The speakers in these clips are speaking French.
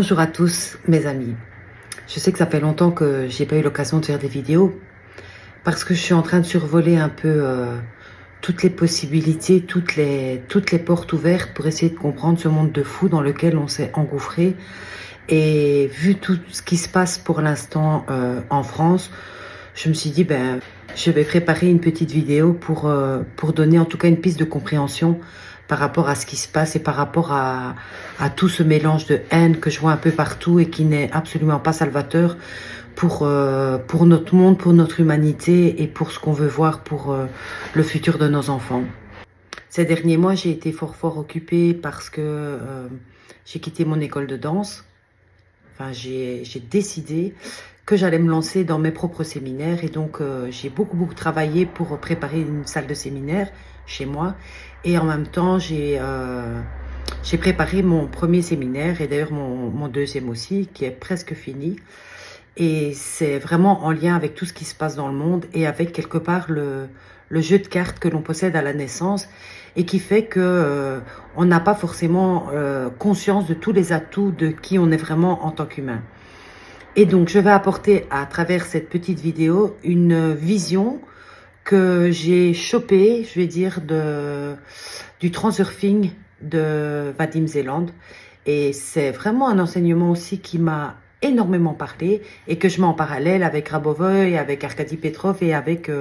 Bonjour à tous mes amis. Je sais que ça fait longtemps que j'ai pas eu l'occasion de faire des vidéos parce que je suis en train de survoler un peu toutes les possibilités, toutes les portes ouvertes pour essayer de comprendre ce monde de fou dans lequel on s'est engouffré. Et vu tout ce qui se passe pour l'instant en France, je me suis dit je vais préparer une petite vidéo pour donner en tout cas une piste de compréhension par rapport à ce qui se passe et par rapport à tout ce mélange de haine que je vois un peu partout et qui n'est absolument pas salvateur pour notre monde, pour notre humanité et pour ce qu'on veut voir pour le futur de nos enfants. Ces derniers mois, j'ai été fort occupée parce que j'ai quitté mon école de danse. Enfin, j'ai décidé que j'allais me lancer dans mes propres séminaires et donc j'ai beaucoup travaillé pour préparer une salle de séminaire chez moi et en même temps j'ai préparé mon premier séminaire et d'ailleurs mon deuxième aussi qui est presque fini et c'est vraiment en lien avec tout ce qui se passe dans le monde et avec quelque part le jeu de cartes que l'on possède à la naissance et qui fait que on n'a pas forcément conscience de tous les atouts de qui on est vraiment en tant qu'humain. Et donc, je vais apporter à travers cette petite vidéo une vision que j'ai chopée, je vais dire, du transurfing de Vadim Zeland. Et c'est vraiment un enseignement aussi qui m'a énormément parlé et que je mets en parallèle avec Rabovoy, avec Arkady Petrov et avec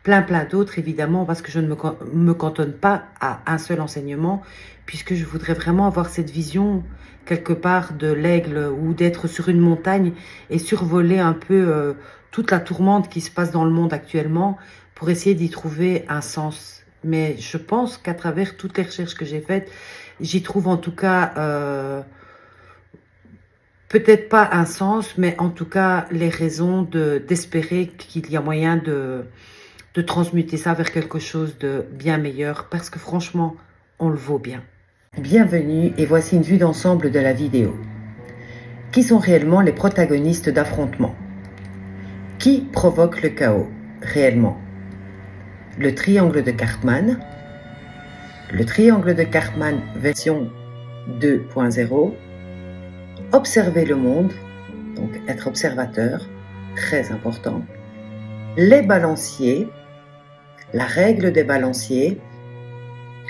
plein d'autres, évidemment, parce que je ne me cantonne pas à un seul enseignement, puisque je voudrais vraiment avoir cette vision quelque part de l'aigle ou d'être sur une montagne et survoler un peu toute la tourmente qui se passe dans le monde actuellement pour essayer d'y trouver un sens. Mais je pense qu'à travers toutes les recherches que j'ai faites, j'y trouve en tout cas peut-être pas un sens, mais en tout cas les raisons d'espérer qu'il y a moyen de transmuter ça vers quelque chose de bien meilleur, parce que franchement, on le vaut bien. Bienvenue et voici une vue d'ensemble de la vidéo. Qui sont réellement les protagonistes d'affrontements? Qui provoque le chaos réellement? Le triangle de Cartman, le triangle de Cartman version 2.0, observer le monde, donc être observateur, très important, les balanciers, la règle des balanciers,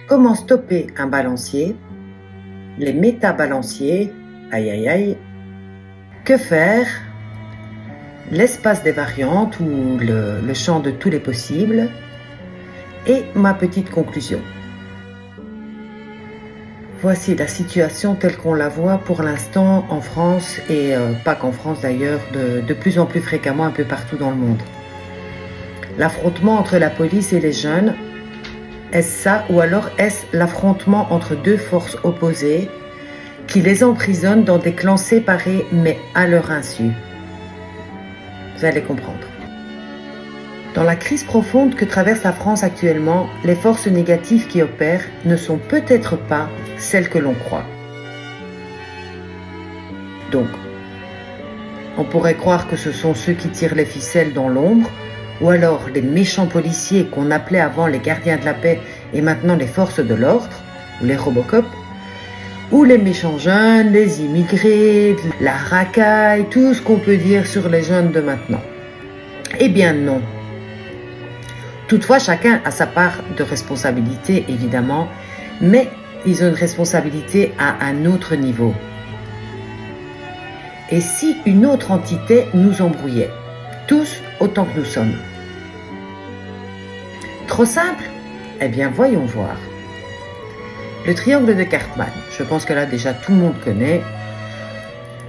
comment stopper un balancier, les métabalanciers, aïe aïe aïe, que faire, l'espace des variantes ou le champ de tous les possibles, et ma petite conclusion. Voici la situation telle qu'on la voit pour l'instant en France et pas qu'en France d'ailleurs, de plus en plus fréquemment un peu partout dans le monde. L'affrontement entre la police et les jeunes, est-ce ça ou alors est-ce l'affrontement entre deux forces opposées qui les emprisonnent dans des clans séparés mais à leur insu? Vous allez comprendre. Dans la crise profonde que traverse la France actuellement, les forces négatives qui opèrent ne sont peut-être pas celles que l'on croit. Donc, on pourrait croire que ce sont ceux qui tirent les ficelles dans l'ombre, ou alors les méchants policiers qu'on appelait avant les gardiens de la paix et maintenant les forces de l'ordre, ou les Robocop, ou les méchants jeunes, les immigrés, la racaille, tout ce qu'on peut dire sur les jeunes de maintenant. Eh bien non. Toutefois, chacun a sa part de responsabilité, évidemment, mais ils ont une responsabilité à un autre niveau. Et si une autre entité nous embrouillait, tous autant que nous sommes? Trop simple? Eh bien, voyons voir. Le triangle de Cartman, je pense que là déjà tout le monde connaît.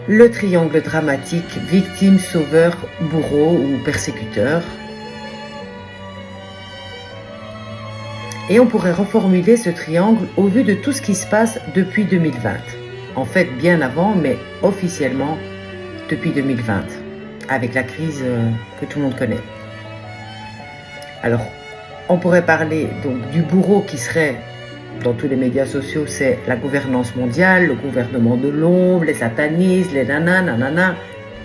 Le triangle dramatique, victime, sauveur, bourreau ou persécuteur. Et on pourrait reformuler ce triangle au vu de tout ce qui se passe depuis 2020. En fait, bien avant, mais officiellement depuis 2020, avec la crise que tout le monde connaît. Alors, on pourrait parler donc du bourreau qui serait, dans tous les médias sociaux, c'est la gouvernance mondiale, le gouvernement de l'ombre, les satanistes, les nanana,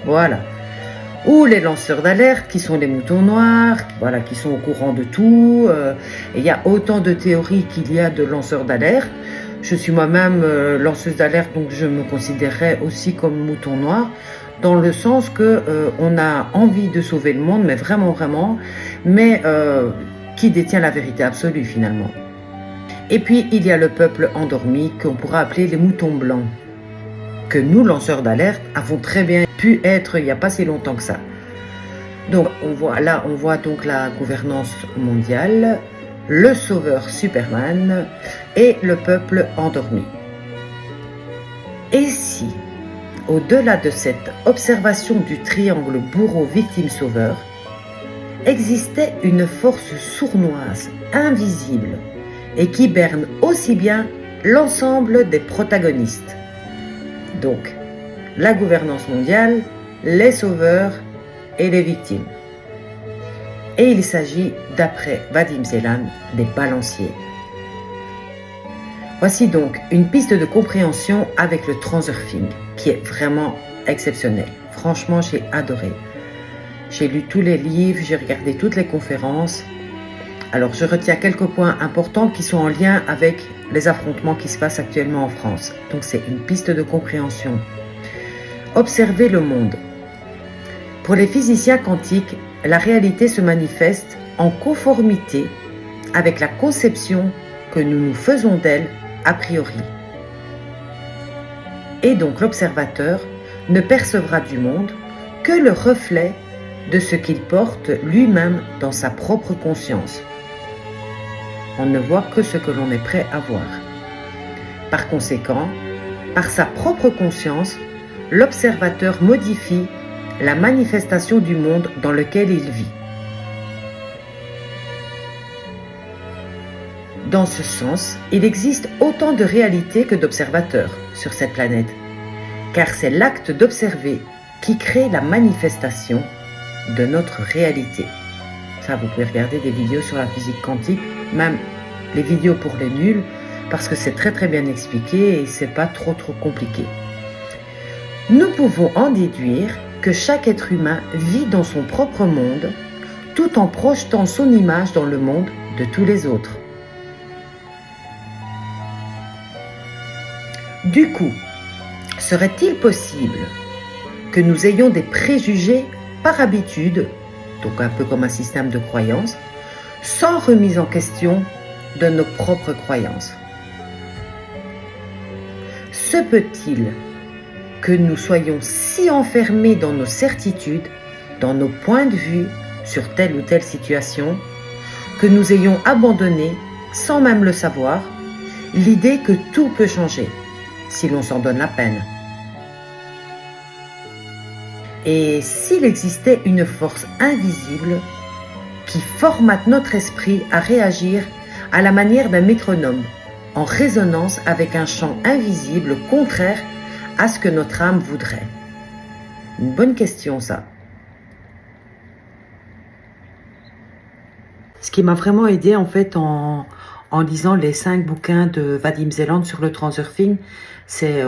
voilà. Ou les lanceurs d'alerte qui sont les moutons noirs, voilà, qui sont au courant de tout. Et il y a autant de théories qu'il y a de lanceurs d'alerte. Je suis moi-même lanceuse d'alerte, donc je me considérerais aussi comme mouton noir, dans le sens que on a envie de sauver le monde, mais vraiment, vraiment, mais qui détient la vérité absolue finalement. Et puis, il y a le peuple endormi, qu'on pourra appeler les moutons blancs, que nous, lanceurs d'alerte, avons très bien pu être il n'y a pas si longtemps que ça. Donc, on voit donc la gouvernance mondiale, le sauveur Superman et le peuple endormi. Et si, au-delà de cette observation du triangle bourreau-victime-sauveur, existait une force sournoise, invisible, et qui berne aussi bien l'ensemble des protagonistes. Donc, la gouvernance mondiale, les sauveurs et les victimes. Et il s'agit, d'après Vadim Zeland, des balanciers. Voici donc une piste de compréhension avec le transurfing, qui est vraiment exceptionnel. Franchement, j'ai adoré. J'ai lu tous les livres, j'ai regardé toutes les conférences. Alors, je retiens quelques points importants qui sont en lien avec les affrontements qui se passent actuellement en France. Donc, c'est une piste de compréhension. Observer le monde. Pour les physiciens quantiques, la réalité se manifeste en conformité avec la conception que nous nous faisons d'elle a priori. Et donc, l'observateur ne percevra du monde que le reflet de ce qu'il porte lui-même dans sa propre conscience. On ne voit que ce que l'on est prêt à voir. Par conséquent, par sa propre conscience, l'observateur modifie la manifestation du monde dans lequel il vit. Dans ce sens, il existe autant de réalités que d'observateurs sur cette planète, car c'est l'acte d'observer qui crée la manifestation de notre réalité. Ça, vous pouvez regarder des vidéos sur la physique quantique, même les vidéos pour les nuls, parce que c'est très très bien expliqué et c'est pas trop compliqué. Nous pouvons en déduire que chaque être humain vit dans son propre monde, tout en projetant son image dans le monde de tous les autres. Du coup, serait-il possible que nous ayons des préjugés par habitude, donc un peu comme un système de croyances, sans remise en question de nos propres croyances? Se peut-il que nous soyons si enfermés dans nos certitudes, dans nos points de vue sur telle ou telle situation, que nous ayons abandonné, sans même le savoir, l'idée que tout peut changer, si l'on s'en donne la peine. Et s'il existait une force invisible qui formate notre esprit à réagir à la manière d'un métronome, en résonance avec un champ invisible contraire à ce que notre âme voudrait? Une bonne question, ça. Ce qui m'a vraiment aidé en fait en lisant les 5 bouquins de Vadim Zeland sur le transurfing, c'est,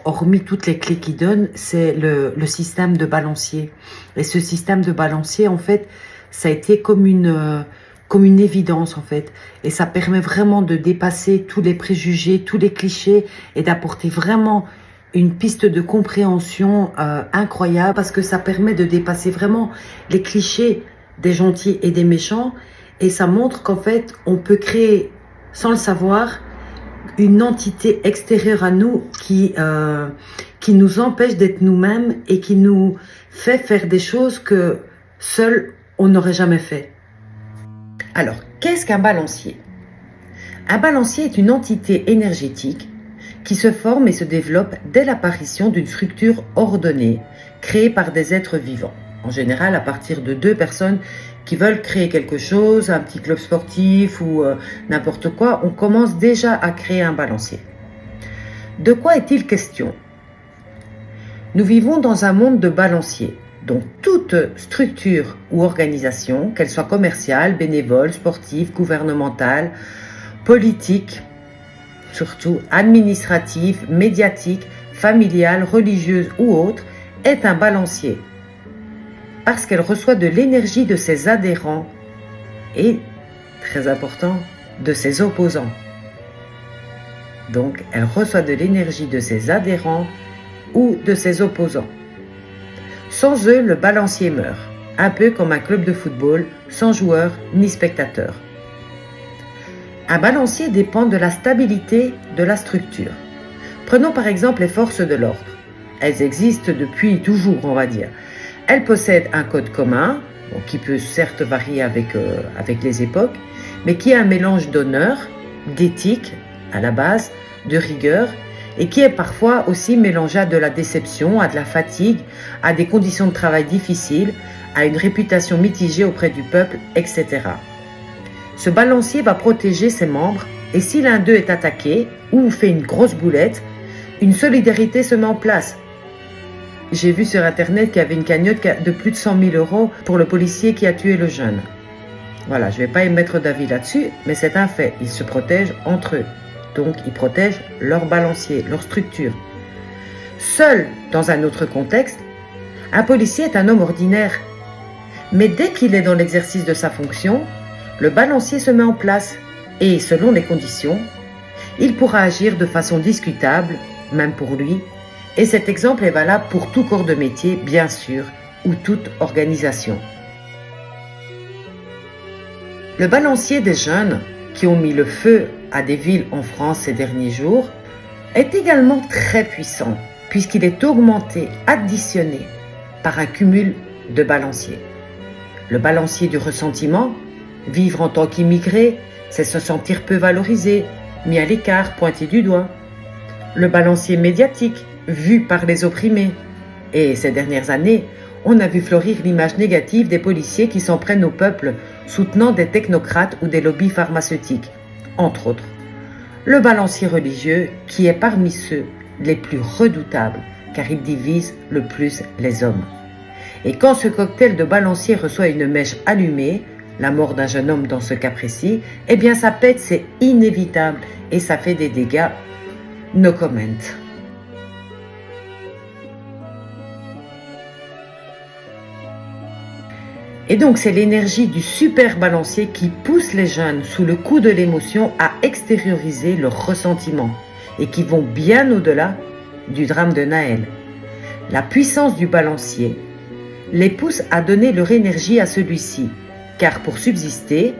hormis toutes les clés qu'il donne, c'est le système de balancier. Et ce système de balancier, en fait, ça a été comme une évidence en fait, et ça permet vraiment de dépasser tous les préjugés, tous les clichés, et d'apporter vraiment une piste de compréhension incroyable, parce que ça permet de dépasser vraiment les clichés des gentils et des méchants, et ça montre qu'en fait on peut créer sans le savoir une entité extérieure à nous qui nous empêche d'être nous-mêmes et qui nous fait faire des choses que seul on n'aurait jamais fait. Alors, qu'est-ce qu'un balancier? Un balancier est une entité énergétique qui se forme et se développe dès l'apparition d'une structure ordonnée, créée par des êtres vivants. En général, à partir de 2 personnes qui veulent créer quelque chose, un petit club sportif ou n'importe quoi, on commence déjà à créer un balancier. De quoi est-il question? Nous vivons dans un monde de balanciers. Donc toute structure ou organisation, qu'elle soit commerciale, bénévole, sportive, gouvernementale, politique, surtout administrative, médiatique, familiale, religieuse ou autre, est un balancier. Parce qu'elle reçoit de l'énergie de ses adhérents et, très important, de ses opposants. Donc, elle reçoit de l'énergie de ses adhérents ou de ses opposants. Sans eux, le balancier meurt, un peu comme un club de football, sans joueurs ni spectateurs. Un balancier dépend de la stabilité de la structure. Prenons par exemple les forces de l'ordre. Elles existent depuis toujours, on va dire. Elles possèdent un code commun, qui peut certes varier avec les époques, mais qui est un mélange d'honneur, d'éthique à la base, de rigueur, et qui est parfois aussi mélangé à de la déception, à de la fatigue, à des conditions de travail difficiles, à une réputation mitigée auprès du peuple, etc. Ce balancier va protéger ses membres, et si l'un d'eux est attaqué ou fait une grosse boulette, une solidarité se met en place. J'ai vu sur internet qu'il y avait une cagnotte de plus de 100 000 € pour le policier qui a tué le jeune. Voilà, je ne vais pas émettre d'avis là-dessus, mais c'est un fait, ils se protègent entre eux. Donc, ils protègent leur balancier, leur structure. Seul, dans un autre contexte, un policier est un homme ordinaire. Mais dès qu'il est dans l'exercice de sa fonction, le balancier se met en place et, selon les conditions, il pourra agir de façon discutable, même pour lui, et cet exemple est valable pour tout corps de métier, bien sûr, ou toute organisation. Le balancier des jeunes qui ont mis le feu à des villes en France ces derniers jours est également très puissant puisqu'il est augmenté, additionné par un cumul de balanciers. Le balancier du ressentiment, vivre en tant qu'immigré, c'est se sentir peu valorisé, mis à l'écart, pointé du doigt. Le balancier médiatique, vu par les opprimés. Et ces dernières années, on a vu fleurir l'image négative des policiers qui s'en prennent au peuple, soutenant des technocrates ou des lobbies pharmaceutiques, entre autres. Le balancier religieux, qui est parmi ceux les plus redoutables, car il divise le plus les hommes. Et quand ce cocktail de balancier reçoit une mèche allumée, la mort d'un jeune homme dans ce cas précis, eh bien ça pète, c'est inévitable, et ça fait des dégâts. No comment. Et donc c'est l'énergie du super balancier qui pousse les jeunes sous le coup de l'émotion à extérioriser leurs ressentiments et qui vont bien au-delà du drame de Naël. La puissance du balancier les pousse à donner leur énergie à celui-ci, car pour subsister,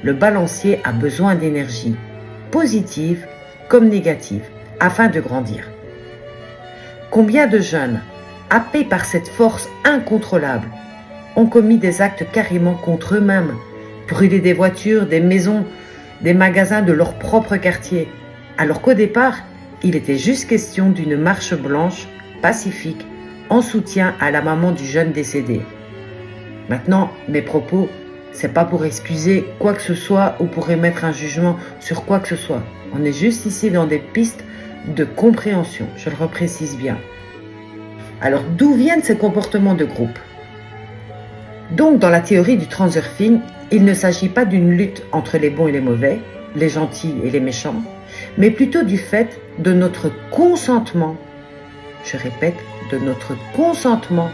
le balancier a besoin d'énergie, positive comme négative, afin de grandir. Combien de jeunes, happés par cette force incontrôlable, ont commis des actes carrément contre eux-mêmes, brûlé des voitures, des maisons, des magasins de leur propre quartier, alors qu'au départ, il était juste question d'une marche blanche, pacifique, en soutien à la maman du jeune décédé. Maintenant, mes propos, c'est pas pour excuser quoi que ce soit ou pour émettre un jugement sur quoi que ce soit. On est juste ici dans des pistes de compréhension, je le reprécise bien. Alors, d'où viennent ces comportements de groupe ? Donc, dans la théorie du transurfing, il ne s'agit pas d'une lutte entre les bons et les mauvais, les gentils et les méchants, mais plutôt du fait de notre consentement, je répète, de notre consentement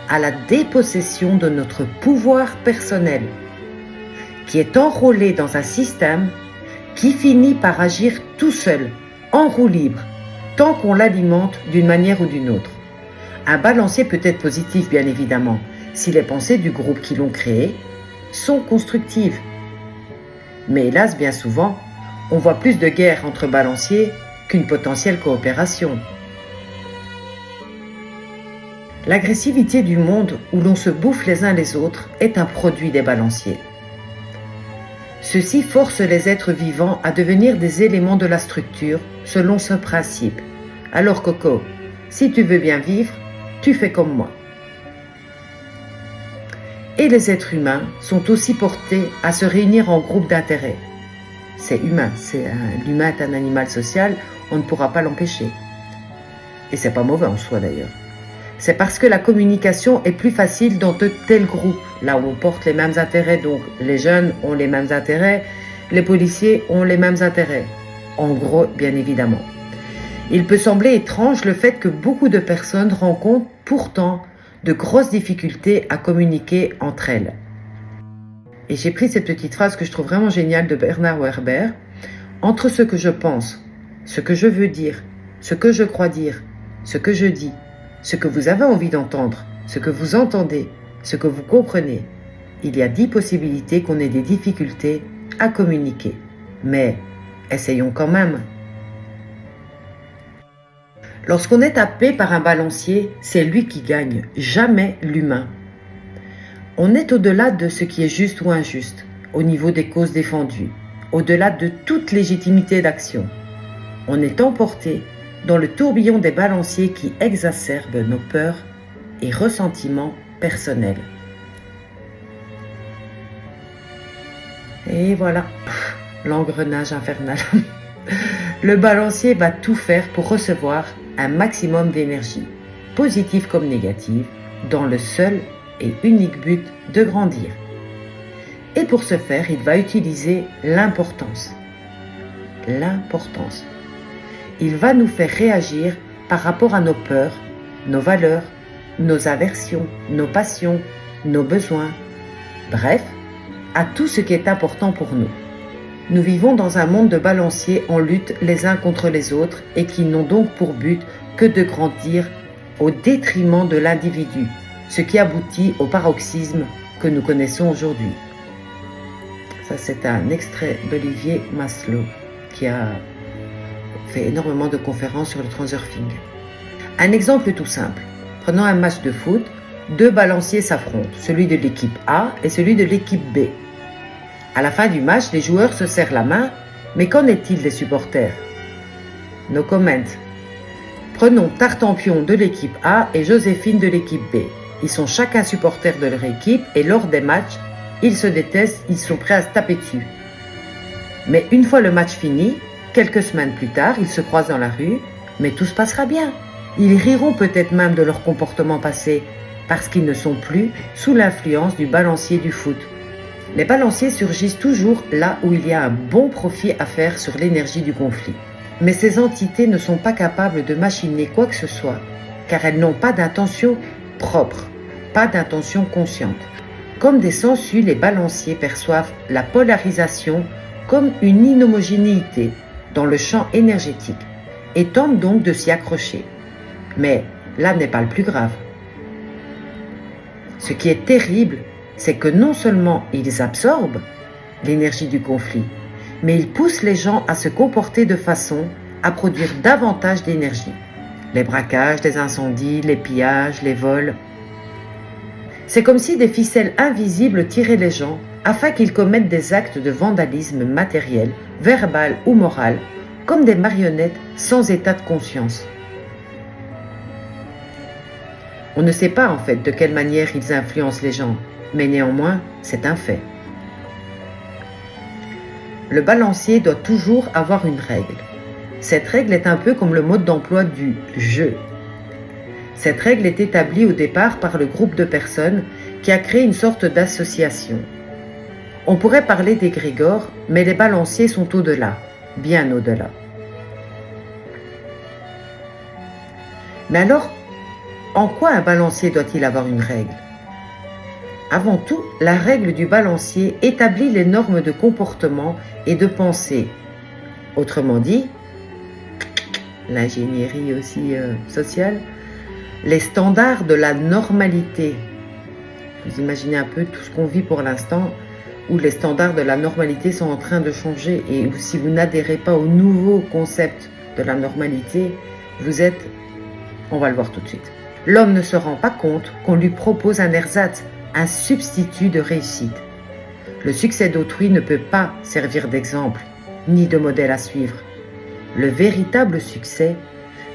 à la dépossession de notre pouvoir personnel, qui est enrôlé dans un système qui finit par agir tout seul, en roue libre, tant qu'on l'alimente d'une manière ou d'une autre. Un balancier peut être positif, bien évidemment, si les pensées du groupe qui l'ont créé sont constructives. Mais hélas, bien souvent, on voit plus de guerre entre balanciers qu'une potentielle coopération. L'agressivité du monde où l'on se bouffe les uns les autres est un produit des balanciers. Ceux-ci forcent les êtres vivants à devenir des éléments de la structure selon ce principe. Alors Coco, si tu veux bien vivre, tu fais comme moi. Et les êtres humains sont aussi portés à se réunir en groupe d'intérêt. C'est humain, l'humain est un animal social, on ne pourra pas l'empêcher. Et c'est pas mauvais en soi d'ailleurs. C'est parce que la communication est plus facile dans de tels groupes, là où on porte les mêmes intérêts, donc les jeunes ont les mêmes intérêts, les policiers ont les mêmes intérêts. En gros, bien évidemment. Il peut sembler étrange le fait que beaucoup de personnes rencontrent pourtant de grosses difficultés à communiquer entre elles. Et j'ai pris cette petite phrase que je trouve vraiment géniale de Bernard Werber. Entre ce que je pense, ce que je veux dire, ce que je crois dire, ce que je dis, ce que vous avez envie d'entendre, ce que vous entendez, ce que vous comprenez. Il y a 10 possibilités qu'on ait des difficultés à communiquer. Mais essayons quand même. Lorsqu'on est tapé par un balancier, c'est lui qui gagne, jamais l'humain. On est au-delà de ce qui est juste ou injuste, au niveau des causes défendues, au-delà de toute légitimité d'action. On est emporté dans le tourbillon des balanciers qui exacerbent nos peurs et ressentiments personnels. Et voilà, l'engrenage infernal. Le balancier va tout faire pour recevoir un maximum d'énergie, positive comme négative, dans le seul et unique but de grandir. Et pour ce faire, il va utiliser l'importance. L'importance. Il va nous faire réagir par rapport à nos peurs, nos valeurs, nos aversions, nos passions, nos besoins. Bref, à tout ce qui est important pour nous. Nous vivons dans un monde de balanciers en lutte les uns contre les autres et qui n'ont donc pour but que de grandir au détriment de l'individu, ce qui aboutit au paroxysme que nous connaissons aujourd'hui. Ça, c'est un extrait d'Olivier Maslow qui a fait énormément de conférences sur le transurfing. Un exemple tout simple. Prenons un match de foot, 2 balanciers s'affrontent, celui de l'équipe A et celui de l'équipe B. À la fin du match, les joueurs se serrent la main, mais qu'en est-il des supporters? No comment. Prenons Tartampion de l'équipe A et Joséphine de l'équipe B. Ils sont chacun supporters de leur équipe et lors des matchs, ils se détestent, ils sont prêts à se taper dessus. Mais une fois le match fini, quelques semaines plus tard, ils se croisent dans la rue, mais tout se passera bien. Ils riront peut-être même de leur comportement passé, parce qu'ils ne sont plus sous l'influence du balancier du foot. Les balanciers surgissent toujours là où il y a un bon profit à faire sur l'énergie du conflit. Mais ces entités ne sont pas capables de machiner quoi que ce soit, car elles n'ont pas d'intention propre, pas d'intention consciente. Comme des sangsues, les balanciers perçoivent la polarisation comme une inhomogénéité dans le champ énergétique et tentent donc de s'y accrocher. Mais là n'est pas le plus grave. Ce qui est terrible, c'est que non seulement ils absorbent l'énergie du conflit, mais ils poussent les gens à se comporter de façon à produire davantage d'énergie. Les braquages, les incendies, les pillages, les vols. C'est comme si des ficelles invisibles tiraient les gens afin qu'ils commettent des actes de vandalisme matériel, verbal ou moral, comme des marionnettes sans état de conscience. On ne sait pas en fait de quelle manière ils influencent les gens, mais néanmoins, c'est un fait. Le balancier doit toujours avoir une règle. Cette règle est un peu comme le mode d'emploi du « je ». Cette règle est établie au départ par le groupe de personnes qui a créé une sorte d'association. On pourrait parler d'égrégore, mais les balanciers sont au-delà, bien au-delà. Mais alors, en quoi un balancier doit-il avoir une règle? Avant tout, la règle du balancier établit les normes de comportement et de pensée. Autrement dit, l'ingénierie aussi sociale, les standards de la normalité. Vous imaginez un peu tout ce qu'on vit pour l'instant, où les standards de la normalité sont en train de changer et où si vous n'adhérez pas au nouveau concept de la normalité, vous êtes, on va le voir tout de suite. L'homme ne se rend pas compte qu'on lui propose un ersatz, un substitut de réussite. Le succès d'autrui ne peut pas servir d'exemple, ni de modèle à suivre. Le véritable succès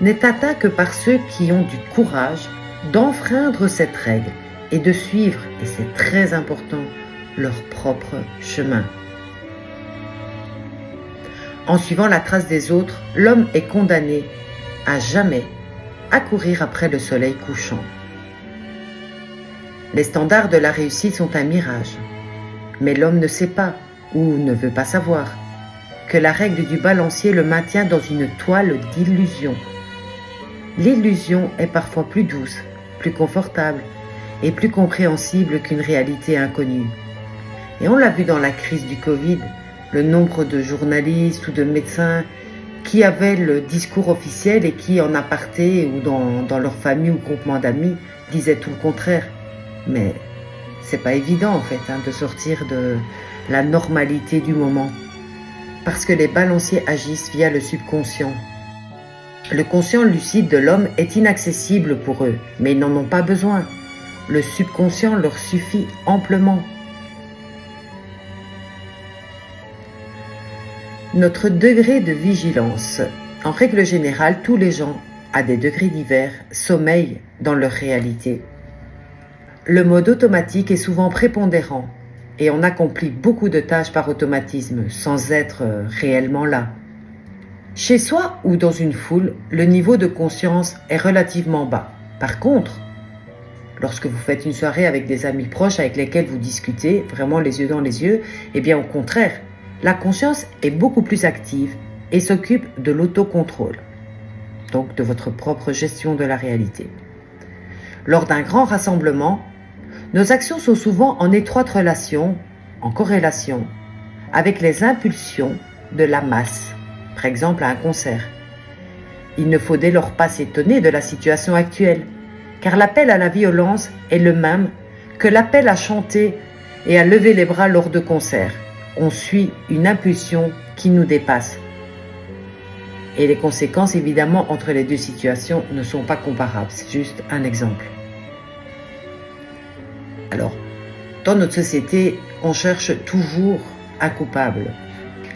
n'est atteint que par ceux qui ont du courage d'enfreindre cette règle et de suivre, et c'est très important, leur propre chemin. En suivant la trace des autres, l'homme est condamné à jamais à courir après le soleil couchant. Les standards de la réussite sont un mirage, mais l'homme ne sait pas, ou ne veut pas savoir, que la règle du balancier le maintient dans une toile d'illusion. L'illusion est parfois plus douce, plus confortable et plus compréhensible qu'une réalité inconnue. Et on l'a vu dans la crise du Covid, le nombre de journalistes ou de médecins qui avaient le discours officiel et qui, en aparté ou dans leur famille ou groupement d'amis, disaient tout le contraire. Mais c'est pas évident en fait de sortir de la normalité du moment. Parce que les balanciers agissent via le subconscient. Le conscient lucide de l'homme est inaccessible pour eux, mais ils n'en ont pas besoin. Le subconscient leur suffit amplement. Notre degré de vigilance. En règle générale, tous les gens, à des degrés divers, sommeillent dans leur réalité. Le mode automatique est souvent prépondérant et on accomplit beaucoup de tâches par automatisme sans être réellement là. Chez soi ou dans une foule, le niveau de conscience est relativement bas. Par contre, lorsque vous faites une soirée avec des amis proches avec lesquels vous discutez, vraiment les yeux dans les yeux, eh bien au contraire, la conscience est beaucoup plus active et s'occupe de l'autocontrôle, donc de votre propre gestion de la réalité. Lors d'un grand rassemblement, nos actions sont souvent en étroite relation, en corrélation, avec les impulsions de la masse, par exemple à un concert. Il ne faut dès lors pas s'étonner de la situation actuelle, car l'appel à la violence est le même que l'appel à chanter et à lever les bras lors de concerts. On suit une impulsion qui nous dépasse. Et les conséquences, évidemment, entre les deux situations ne sont pas comparables. C'est juste un exemple. Alors, dans notre société, on cherche toujours un coupable.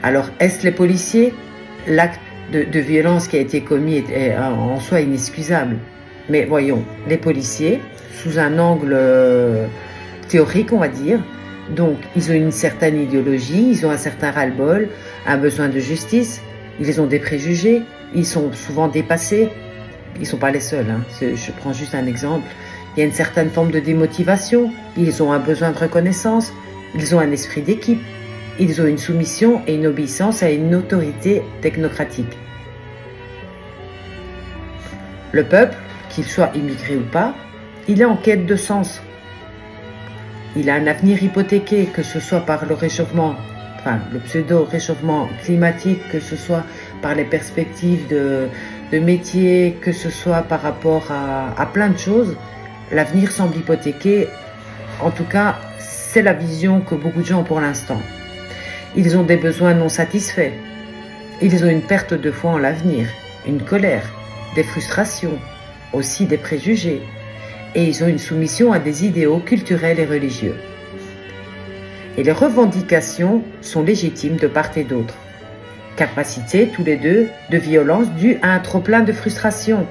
Alors, est-ce les policiers? L'acte de violence qui a été commis est en soi inexcusable. Mais voyons, les policiers, sous un angle théorique, on va dire, donc ils ont une certaine idéologie, ils ont un certain ras-le-bol, un besoin de justice, ils ont des préjugés, ils sont souvent dépassés. Ils ne sont pas les seuls, je prends juste un exemple. Il y a une certaine forme de démotivation, ils ont un besoin de reconnaissance, ils ont un esprit d'équipe, ils ont une soumission et une obéissance à une autorité technocratique. Le peuple, qu'il soit immigré ou pas, il est en quête de sens. Il a un avenir hypothéqué, que ce soit par le réchauffement, le pseudo-réchauffement climatique, que ce soit par les perspectives de métier, que ce soit par rapport à plein de choses. L'avenir semble hypothéqué. En tout cas, c'est la vision que beaucoup de gens ont pour l'instant. Ils ont des besoins non satisfaits. Ils ont une perte de foi en l'avenir, une colère, des frustrations, aussi des préjugés. Et ils ont une soumission à des idéaux culturels et religieux. Et les revendications sont légitimes de part et d'autre. Capacité, tous les deux, de violence due à un trop-plein de frustration.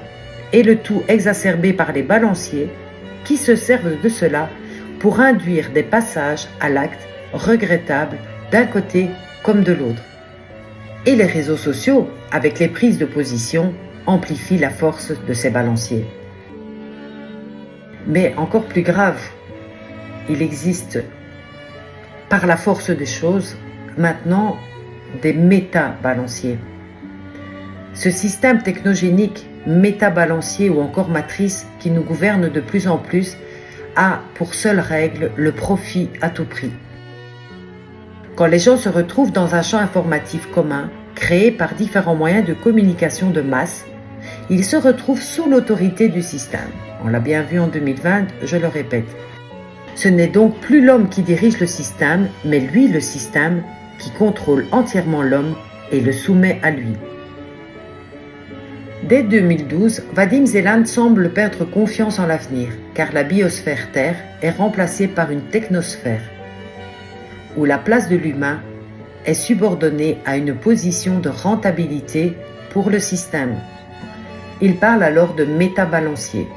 Et le tout exacerbé par les balanciers qui se servent de cela pour induire des passages à l'acte regrettables d'un côté comme de l'autre. Et les réseaux sociaux, avec les prises de position, amplifient la force de ces balanciers. Mais encore plus grave, il existe, par la force des choses, maintenant des méta-balanciers. Ce système technogénique, méta-balancier ou encore matrice qui nous gouverne de plus en plus, a pour seule règle le profit à tout prix. Quand les gens se retrouvent dans un champ informatif commun, créé par différents moyens de communication de masse, ils se retrouvent sous l'autorité du système. On l'a bien vu en 2020, je le répète. Ce n'est donc plus l'homme qui dirige le système, mais lui le système qui contrôle entièrement l'homme et le soumet à lui. Dès 2012, Vadim Zeland semble perdre confiance en l'avenir, car la biosphère Terre est remplacée par une technosphère, où la place de l'humain est subordonnée à une position de rentabilité pour le système. Il parle alors de métabalanciers,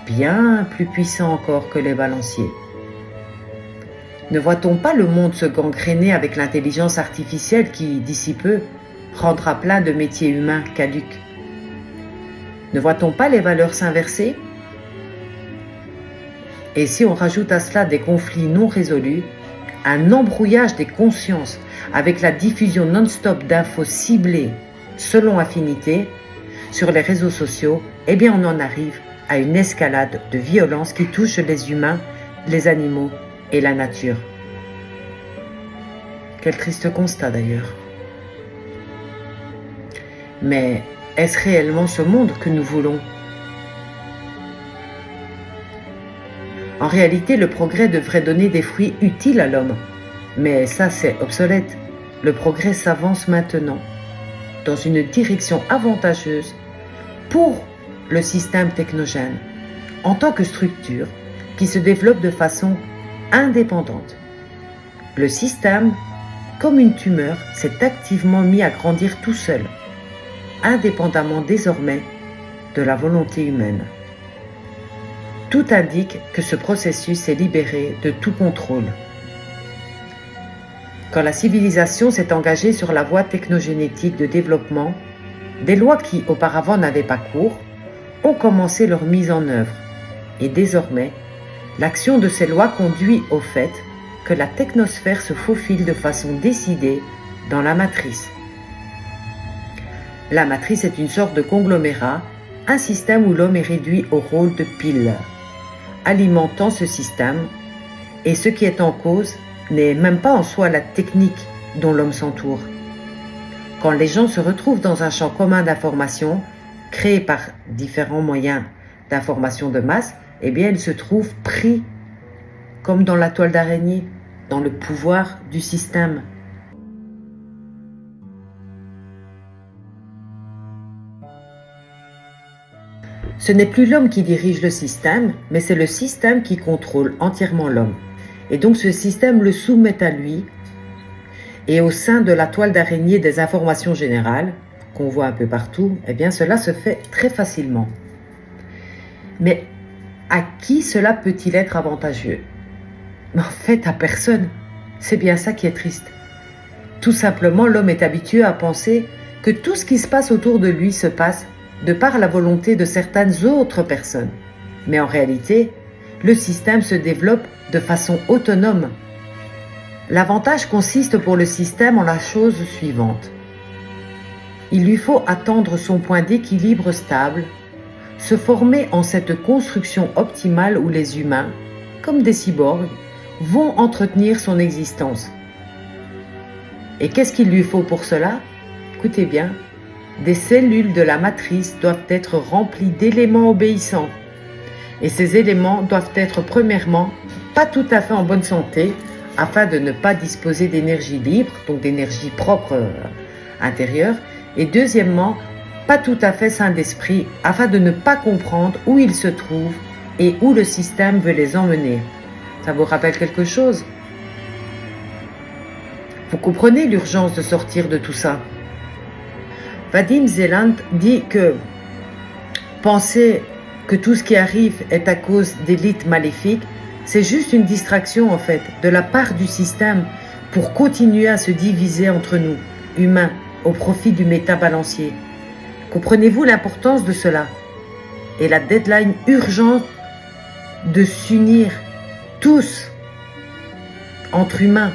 bien plus puissants encore que les balanciers. Ne voit-on pas le monde se gangréner avec l'intelligence artificielle qui, d'ici peu, rendra plein de métiers humains caducs? Ne voit-on pas les valeurs s'inverser? Et si on rajoute à cela des conflits non résolus, un embrouillage des consciences avec la diffusion non-stop d'infos ciblées selon affinité sur les réseaux sociaux, eh bien on en arrive à une escalade de violence qui touche les humains, les animaux et la nature. Quel triste constat d'ailleurs. Mais est-ce réellement ce monde que nous voulons? En réalité, le progrès devrait donner des fruits utiles à l'homme. Mais ça, c'est obsolète. Le progrès s'avance maintenant dans une direction avantageuse pour le système technogène en tant que structure qui se développe de façon indépendante. Le système, comme une tumeur, s'est activement mis à grandir tout seul, indépendamment désormais de la volonté humaine. Tout indique que ce processus est libéré de tout contrôle. Quand la civilisation s'est engagée sur la voie technogénétique de développement, des lois qui auparavant n'avaient pas cours ont commencé leur mise en œuvre. Et désormais, l'action de ces lois conduit au fait que la technosphère se faufile de façon décidée dans la matrice. La matrice est une sorte de conglomérat, un système où l'homme est réduit au rôle de pile, alimentant ce système, et ce qui est en cause n'est même pas en soi la technique dont l'homme s'entoure. Quand les gens se retrouvent dans un champ commun d'information, créé par différents moyens d'information de masse, eh bien ils se trouvent pris, comme dans la toile d'araignée, dans le pouvoir du système. Ce n'est plus l'homme qui dirige le système, mais c'est le système qui contrôle entièrement l'homme. Et donc ce système le soumet à lui, et au sein de la toile d'araignée des informations générales, qu'on voit un peu partout, eh bien cela se fait très facilement. Mais à qui cela peut-il être avantageux? En fait, à personne. C'est bien ça qui est triste. Tout simplement, l'homme est habitué à penser que tout ce qui se passe autour de lui se passe de par la volonté de certaines autres personnes. Mais en réalité, le système se développe de façon autonome. L'avantage consiste pour le système en la chose suivante. Il lui faut attendre son point d'équilibre stable, se former en cette construction optimale où les humains, comme des cyborgs, vont entretenir son existence. Et qu'est-ce qu'il lui faut pour cela? Écoutez bien, des cellules de la matrice doivent être remplies d'éléments obéissants. Et ces éléments doivent être premièrement pas tout à fait en bonne santé, afin de ne pas disposer d'énergie libre, donc d'énergie propre intérieure, et deuxièmement, pas tout à fait sains d'esprit, afin de ne pas comprendre où ils se trouvent et où le système veut les emmener. Ça vous rappelle quelque chose? Vous comprenez l'urgence de sortir de tout ça? Vadim Zeland dit que penser que tout ce qui arrive est à cause d'élites maléfiques, c'est juste une distraction en fait, de la part du système pour continuer à se diviser entre nous, humains, au profit du métabalancier. Comprenez-vous l'importance de cela? Et la deadline urgente de s'unir tous entre humains.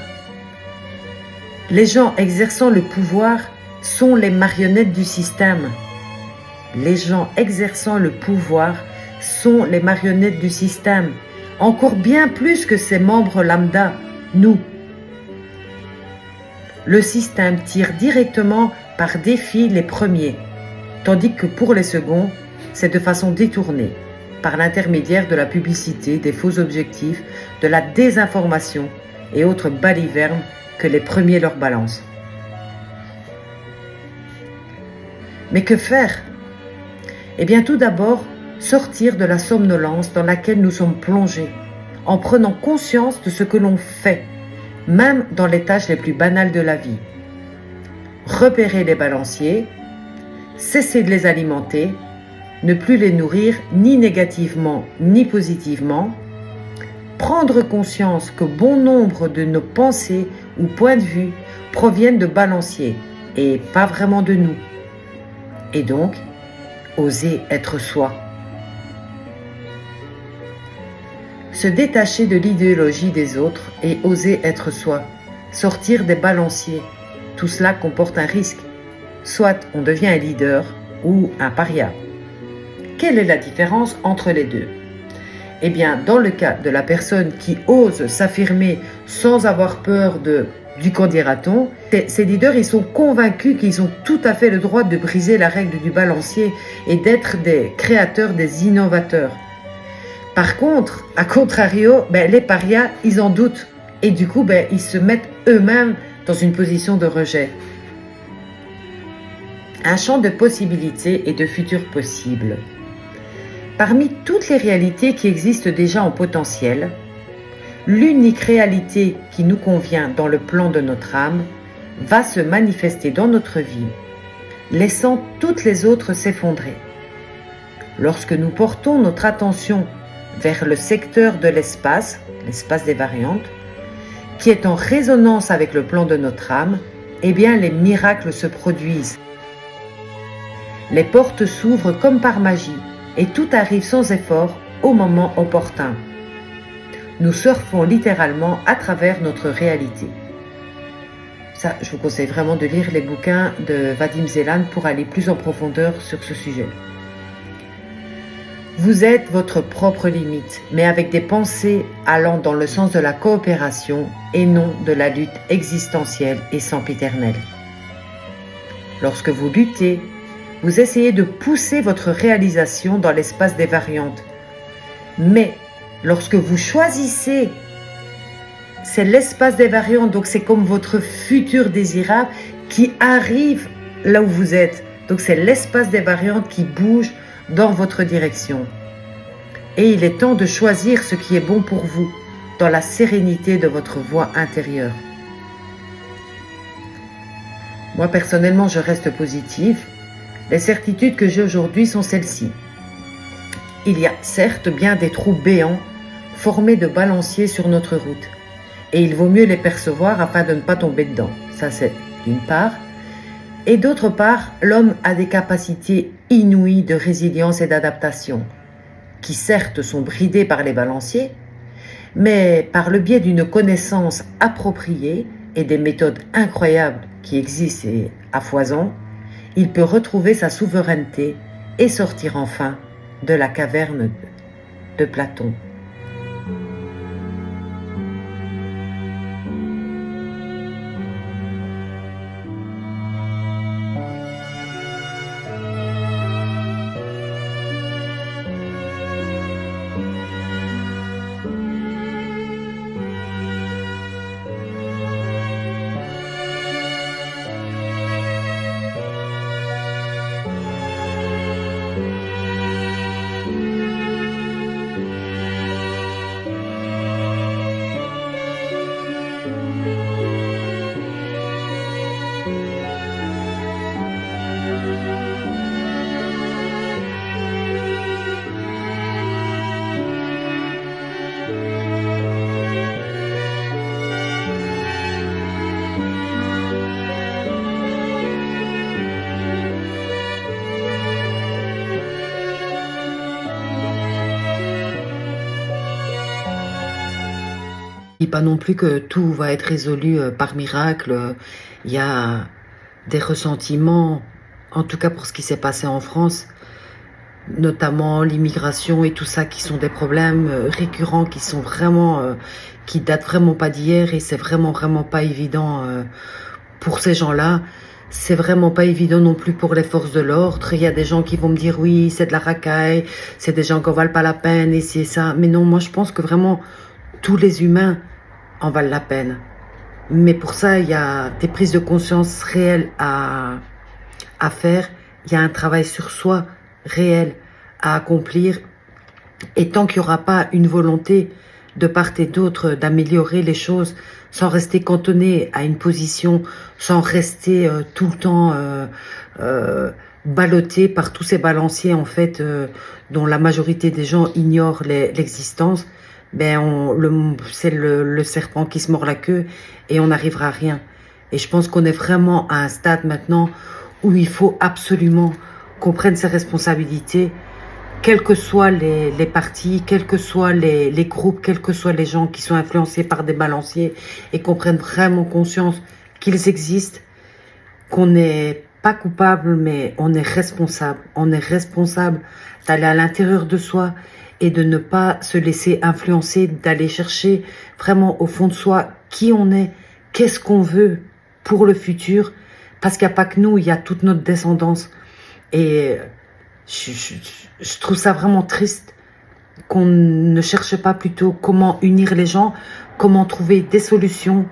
Les gens exerçant le pouvoir sont les marionnettes du système. Les gens exerçant le pouvoir sont les marionnettes du système, encore bien plus que ses membres lambda, nous. Le système tire directement par défi les premiers, tandis que pour les seconds, c'est de façon détournée, par l'intermédiaire de la publicité, des faux objectifs, de la désinformation et autres balivernes que les premiers leur balancent. Mais que faire? Eh bien tout d'abord, sortir de la somnolence dans laquelle nous sommes plongés, en prenant conscience de ce que l'on fait, même dans les tâches les plus banales de la vie. Repérer les balanciers, cesser de les alimenter, ne plus les nourrir ni négativement ni positivement, prendre conscience que bon nombre de nos pensées ou points de vue proviennent de balanciers et pas vraiment de nous. Et donc, oser être soi. Se détacher de l'idéologie des autres et oser être soi. Sortir des balanciers. Tout cela comporte un risque. Soit on devient un leader ou un paria. Quelle est la différence entre les deux? Eh bien, dans le cas de la personne qui ose s'affirmer sans avoir peur de du qu'en dira-t-on. Ces leaders, ils sont convaincus qu'ils ont tout à fait le droit de briser la règle du balancier et d'être des créateurs, des innovateurs. Par contre, à contrario, les parias, ils en doutent. Et du coup, ils se mettent eux-mêmes dans une position de rejet. Un champ de possibilités et de futurs possibles. Parmi toutes les réalités qui existent déjà en potentiel, l'unique réalité qui nous convient dans le plan de notre âme va se manifester dans notre vie, laissant toutes les autres s'effondrer. Lorsque nous portons notre attention vers le secteur de l'espace des variantes, qui est en résonance avec le plan de notre âme, eh bien les miracles se produisent. Les portes s'ouvrent comme par magie et tout arrive sans effort au moment opportun. Nous surfons littéralement à travers notre réalité. Ça, je vous conseille vraiment de lire les bouquins de Vadim Zeland pour aller plus en profondeur sur ce sujet. Vous êtes votre propre limite, mais avec des pensées allant dans le sens de la coopération et non de la lutte existentielle et sempiternelle. Lorsque vous luttez, vous essayez de pousser votre réalisation dans l'espace des variantes. Mais lorsque vous choisissez, c'est l'espace des variantes, donc c'est comme votre futur désirable qui arrive là où vous êtes. Donc c'est l'espace des variantes qui bouge dans votre direction. Et il est temps de choisir ce qui est bon pour vous, dans la sérénité de votre voix intérieure. Moi, personnellement, je reste positive. Les certitudes que j'ai aujourd'hui sont celles-ci. Il y a certes bien des trous béants formés de balanciers sur notre route. Et il vaut mieux les percevoir afin de ne pas tomber dedans. Ça, c'est d'une part. Et d'autre part, l'homme a des capacités inouïes de résilience et d'adaptation, qui certes sont bridées par les balanciers, mais par le biais d'une connaissance appropriée et des méthodes incroyables qui existent et à foison, il peut retrouver sa souveraineté et sortir enfin de la caverne de Platon. Je ne dis pas non plus que tout va être résolu par miracle. Il y a des ressentiments, en tout cas pour ce qui s'est passé en France, notamment l'immigration et tout ça, qui sont des problèmes récurrents, qui sont vraiment, qui datent vraiment pas d'hier, et c'est vraiment pas évident pour ces gens-là. C'est vraiment pas évident non plus pour les forces de l'ordre. Il y a des gens qui vont me dire oui, c'est de la racaille, c'est des gens qui en valent pas la peine et c'est ça. Mais non, moi je pense que vraiment tous les humains en valent la peine. Mais pour ça, il y a des prises de conscience réelles à faire. Il y a un travail sur soi réel à accomplir. Et tant qu'il n'y aura pas une volonté de part et d'autre d'améliorer les choses, sans rester cantonné à une position, sans rester tout le temps ballotté par tous ces balanciers en fait dont la majorité des gens ignorent l'existence, c'est le serpent qui se mord la queue et on n'arrivera à rien. Et je pense qu'on est vraiment à un stade maintenant où il faut absolument qu'on prenne ses responsabilités, quels que soient les partis, quels que soient les groupes, quels que soient les gens qui sont influencés par des balanciers, et qu'on prenne vraiment conscience qu'ils existent, qu'on n'est pas coupable, mais on est responsable. On est responsable d'aller à l'intérieur de soi et de ne pas se laisser influencer, d'aller chercher vraiment au fond de soi qui on est, qu'est-ce qu'on veut pour le futur, parce qu'il n'y a pas que nous, il y a toute notre descendance. Et je trouve ça vraiment triste qu'on ne cherche pas plutôt comment unir les gens, comment trouver des solutions,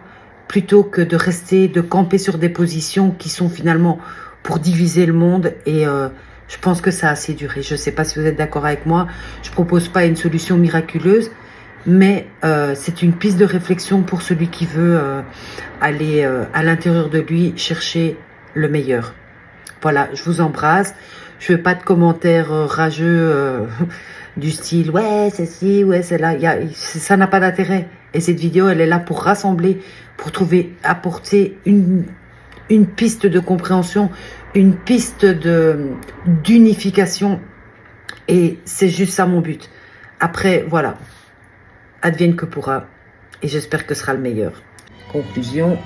plutôt que de rester, de camper sur des positions qui sont finalement pour diviser le monde. Et je pense que ça a assez duré. Je ne sais pas si vous êtes d'accord avec moi. Je ne propose pas une solution miraculeuse, mais c'est une piste de réflexion pour celui qui veut aller à l'intérieur de lui chercher le meilleur. Voilà, je vous embrasse. Je ne veux pas de commentaires rageux du style « ouais, c'est ci, ouais, c'est là ». Ça n'a pas d'intérêt. Et cette vidéo, elle est là pour rassembler, pour trouver, apporter une piste de compréhension, une piste d'unification. Et c'est juste ça mon but. Après, voilà, advienne que pourra. Et j'espère que ce sera le meilleur. Conclusion.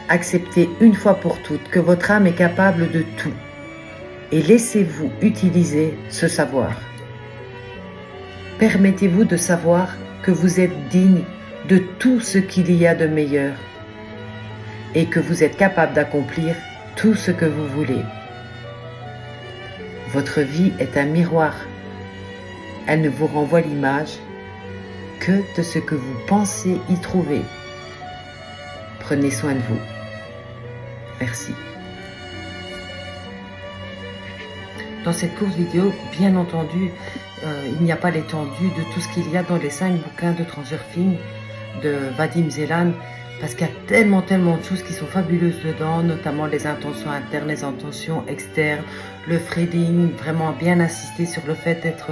Acceptez une fois pour toutes que votre âme est capable de tout. Et laissez-vous utiliser ce savoir. Permettez-vous de savoir que vous êtes digne de tout ce qu'il y a de meilleur et que vous êtes capable d'accomplir tout ce que vous voulez. Votre vie est un miroir. Elle ne vous renvoie l'image que de ce que vous pensez y trouver. Prenez soin de vous. Merci. Dans cette courte vidéo, bien entendu, il n'y a pas l'étendue de tout ce qu'il y a dans les 5 bouquins de Transurfing de Vadim Zeland, parce qu'il y a tellement de choses qui sont fabuleuses dedans, notamment les intentions internes, les intentions externes, le threading, vraiment bien insister sur le fait d'être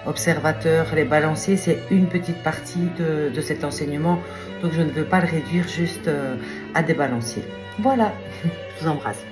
observateur, les balanciers, c'est une petite partie de cet enseignement, donc je ne veux pas le réduire juste à des balanciers. Voilà, je vous embrasse.